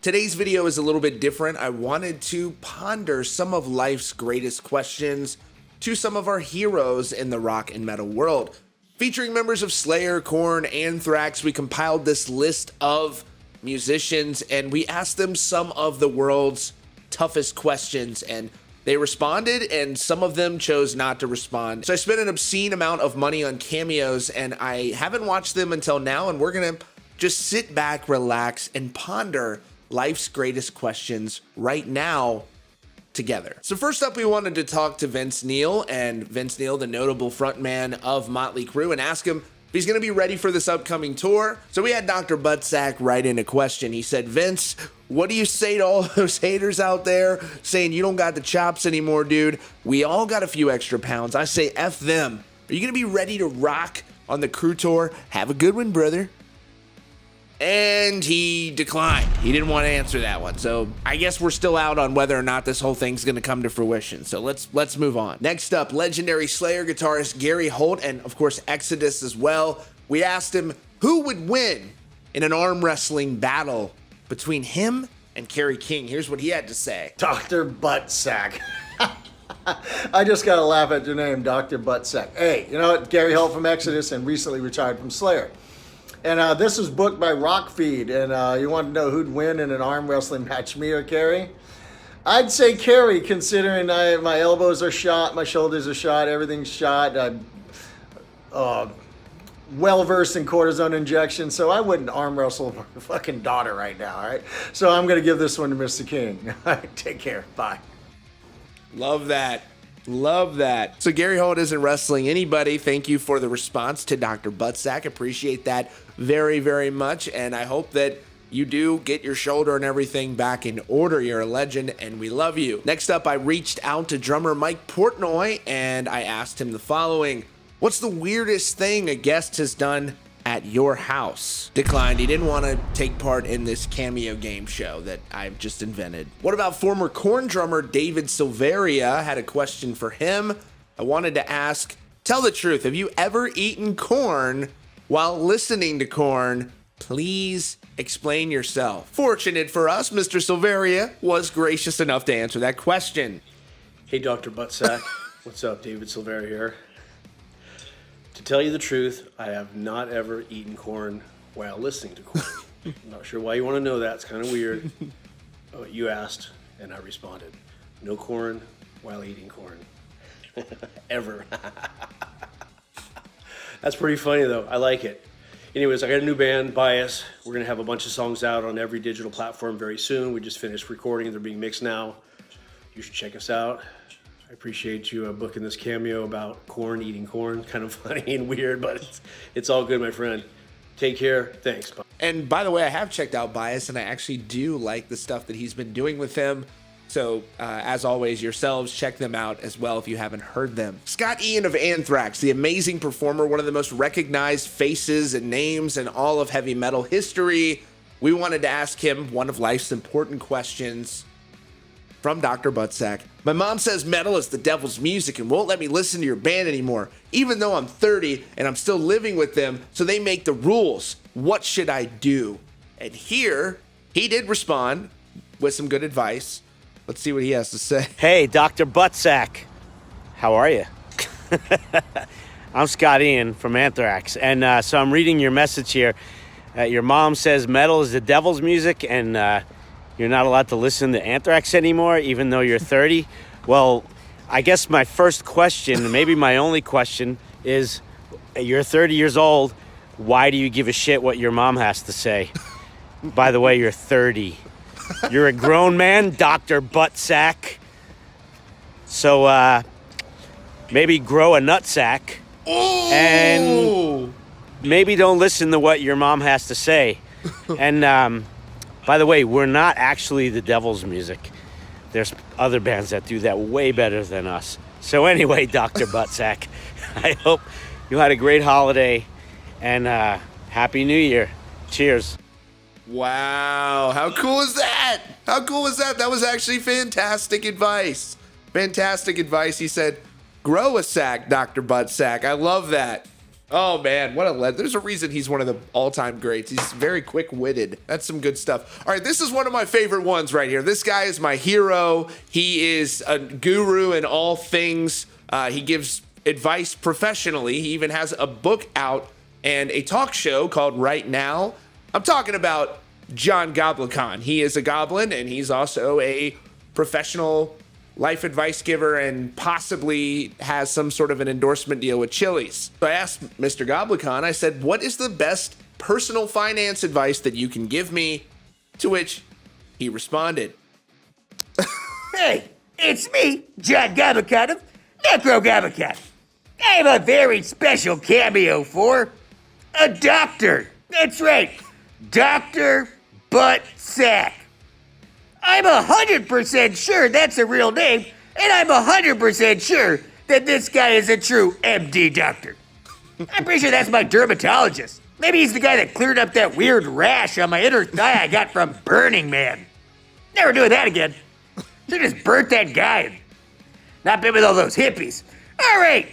Today's video is a little bit different. I wanted to ponder some of life's greatest questions to some of our heroes in the rock and metal world. Featuring members of Slayer, Korn, Anthrax, we compiled this list of musicians and we asked them some of the world's toughest questions, and they responded, and some of them chose not to respond. So I spent an obscene amount of money on cameos, and I haven't watched them until now, and we're gonna just sit back, relax, and ponder life's greatest questions right now together. So first up, we wanted to talk to Vince Neil, and Vince Neil, the notable frontman of Motley Crue, and ask him if he's going to be ready for this upcoming tour. So we had Dr. Buttsack write in a question. He said, Vince, what do you say to all those haters out there saying you don't got the chops anymore, dude? We all got a few extra pounds. I say F them. Are you going to be ready to rock on the Crue tour? Have a good one, brother. And he declined. He didn't want to answer that one. So I guess we're still out on whether or not this whole thing's going to come to fruition. So let's move on. Next up, legendary Slayer guitarist Gary Holt, and of course Exodus as well. We asked him who would win in an arm wrestling battle between him and Kerry King. Here's what he had to say. Dr. Buttsack. I just gotta laugh at your name, Dr. Buttsack. Hey, you know what? Gary Holt from Exodus and recently retired from Slayer. And this was booked by Rockfeed, and you want to know who'd win in an arm wrestling match, me or Kerry? I'd say Kerry, considering my elbows are shot, my shoulders are shot, everything's shot. I'm well-versed in cortisone injections, so I wouldn't arm wrestle my fucking daughter right now, all right? So I'm going to give this one to Mr. King. All right, take care. Bye. Love that. Love that. So Gary Holt isn't wrestling anybody. Thank you for the response to Dr. Buttsack. Appreciate that very, very much. And I hope that you do get your shoulder and everything back in order. You're a legend and we love you. Next up, I reached out to drummer Mike Portnoy and I asked him the following. What's the weirdest thing a guest has done at your house? Declined. He didn't want to take part in this cameo game show that I've just invented. What about former Korn drummer David Silveria? Had a question for him. I wanted to ask, tell the truth. Have you ever eaten corn while listening to Korn? Please explain yourself. Fortunate for us, Mr. Silveria was gracious enough to answer that question. Hey, Dr. Buttsack. What's up? David Silveria here. To tell you the truth, I have not ever eaten corn while listening to corn. I'm not sure why you want to know that. It's kind of weird. But you asked, and I responded. No corn while eating corn. Ever. That's pretty funny, though. I like it. Anyways, I got a new band, Bias. We're going to have a bunch of songs out on every digital platform very soon. We just finished recording. They're being mixed now. You should check us out. I appreciate you booking this cameo about corn, eating corn. Kind of funny and weird, but it's all good, my friend. Take care. Thanks. Bye. And by the way, I have checked out Bias, and I actually do like the stuff that he's been doing with him. So, as always, yourselves, check them out as well if you haven't heard them. Scott Ian of Anthrax, the amazing performer, one of the most recognized faces and names in all of heavy metal history. We wanted to ask him one of life's important questions from Dr. Buttsack. My mom says metal is the devil's music and won't let me listen to your band anymore, even though I'm 30 and I'm still living with them, so they make the rules. What should I do? And here, he did respond with some good advice. Let's see what he has to say. Hey, Dr. Buttsack. How are you? I'm Scott Ian from Anthrax, and so I'm reading your message here. Your mom says metal is the devil's music, and you're not allowed to listen to Anthrax anymore, even though you're 30. Well, I guess my first question, maybe my only question, is you're 30 years old. Why do you give a shit what your mom has to say? By the way, you're 30. You're a grown man, Dr. Buttsack. So maybe grow a nutsack. And maybe don't listen to what your mom has to say. And by the way, we're not actually the devil's music. There's other bands that do that way better than us. So anyway, Dr. Buttsack, I hope you had a great holiday and Happy New Year. Cheers. Wow, how cool is that? How cool is that? That was actually fantastic advice. Fantastic advice. He said, grow a sack, Dr. Buttsack. I love that. Oh man, what a there's a reason he's one of the all-time greats. He's very quick-witted. That's some good stuff. All right, this is one of my favorite ones right here. This guy is my hero. He is a guru in all things. He gives advice professionally. He even has a book out and a talk show called Right Now. I'm talking about John Goblin. He is a goblin, and he's also a professional life advice giver and possibly has some sort of an endorsement deal with Chili's. So I asked Mr. Goblin, I said, what is the best personal finance advice that you can give me? To which he responded. Hey, it's me, John Goblin of Necro Goblin. I have a very special cameo for a doctor. That's right, Dr. Butt Sack. I'm 100% sure that's a real name, and I'm 100% sure that this guy is a true MD doctor. I'm pretty sure that's my dermatologist. Maybe he's the guy that cleared up that weird rash on my inner thigh I got from Burning Man. Never doing that again. Should just burnt that guy and not been with all those hippies. All right,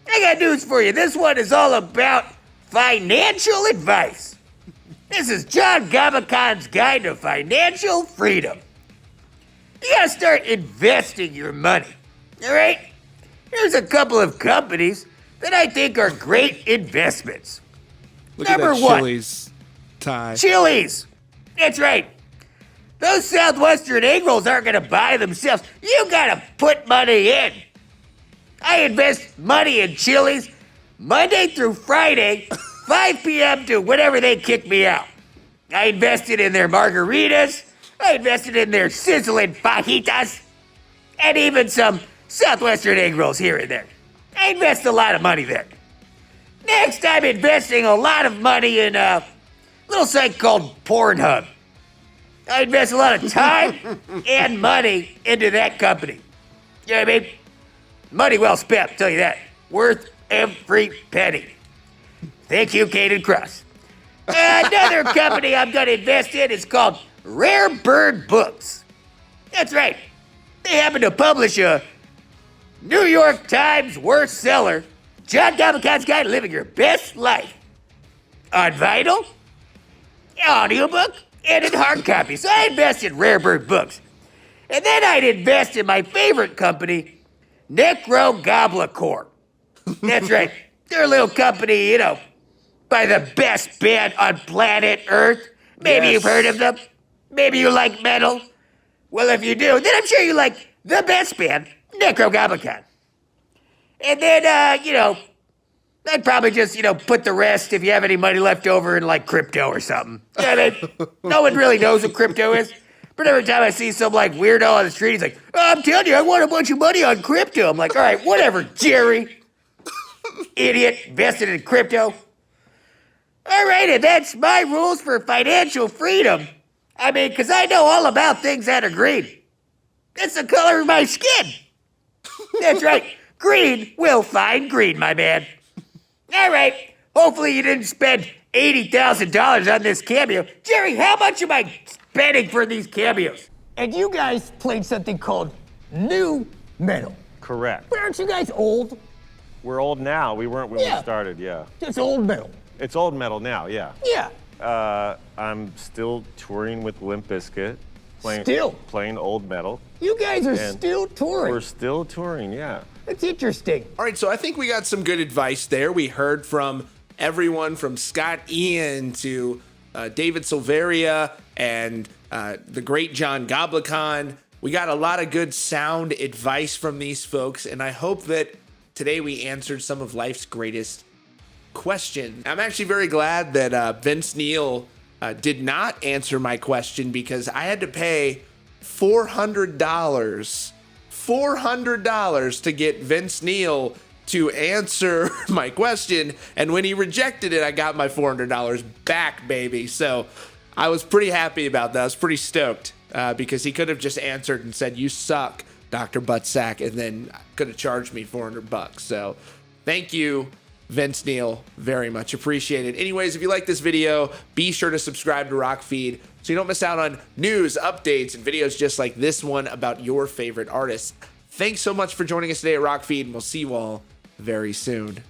I got news for you. This one is all about financial advice. This is John Goblin's Guide to Financial Freedom. You gotta start investing your money, all right? Here's a couple of companies that I think are great investments. Look Number at that one. Chili's tie. Chili's. That's right. Those Southwestern egg rolls aren't gonna buy themselves. You gotta put money in. I invest money in Chili's Monday through Friday, 5 p.m. to whenever they kick me out. I invested in their margaritas, I invested in their sizzling fajitas, and even some Southwestern egg rolls here and there. I invest a lot of money there. Next, I'm investing a lot of money in a little site called Pornhub. I invest a lot of time and money into that company. You know what I mean? Money well spent, I'll tell you that. Worth every penny. Thank you, Caden Cross. Another company I'm going to invest in is called Rare Bird Books. That's right. They happen to publish a New York Times worst seller, John Goblin's Guide to Living Your Best Life, on vinyl, audiobook, and in hard copy. So I invest in Rare Bird Books. And then I'd invest in my favorite company, Necro Goblin Corp. That's right. They're a little company, you know, by the best band on planet Earth. Maybe you've heard of them. Maybe you like metal. Well, if you do, then I'm sure you like the best band, Necro Goblin. And then, you know, I'd probably just, you know, put the rest, if you have any money left over, in like crypto or something. Yeah, I mean, no one really knows what crypto is. But every time I see some like weirdo on the street, he's like, oh, I'm telling you, I want a bunch of money on crypto. I'm like, all right, whatever, Jerry. Idiot, invested in crypto. All right, and that's my rules for financial freedom. I mean, because I know all about things that are green. That's the color of my skin. That's right. Green will find green, my man. All right. Hopefully you didn't spend $80,000 on this cameo. Jerry, how much am I spending for these cameos? And you guys played something called new metal. Correct. But aren't you guys old? We're old now. We weren't when Yeah. we started, yeah. It's old metal. It's old metal now, yeah. Yeah. I'm still touring with Limp Bizkit. Still? Playing old metal. You guys are And still touring. We're still touring, yeah. That's interesting. All right, so I think we got some good advice there. We heard from everyone from Scott Ian to David Silveria and the great John Goblin. We got a lot of good sound advice from these folks, and I hope that today we answered some of life's greatest questions. I'm actually very glad that Vince Neil did not answer my question, because I had to pay $400 to get Vince Neil to answer my question, and when he rejected it, I got my $400 back, baby. So I was pretty happy about that. I was pretty stoked because he could have just answered and said, "You suck, Dr. Buttsack," and then could have charged me $400. So thank you, Vince Neil, very much appreciated. Anyways, if you like this video, be sure to subscribe to Rockfeed so you don't miss out on news, updates, and videos just like this one about your favorite artists. Thanks so much for joining us today at Rockfeed, and we'll see you all very soon.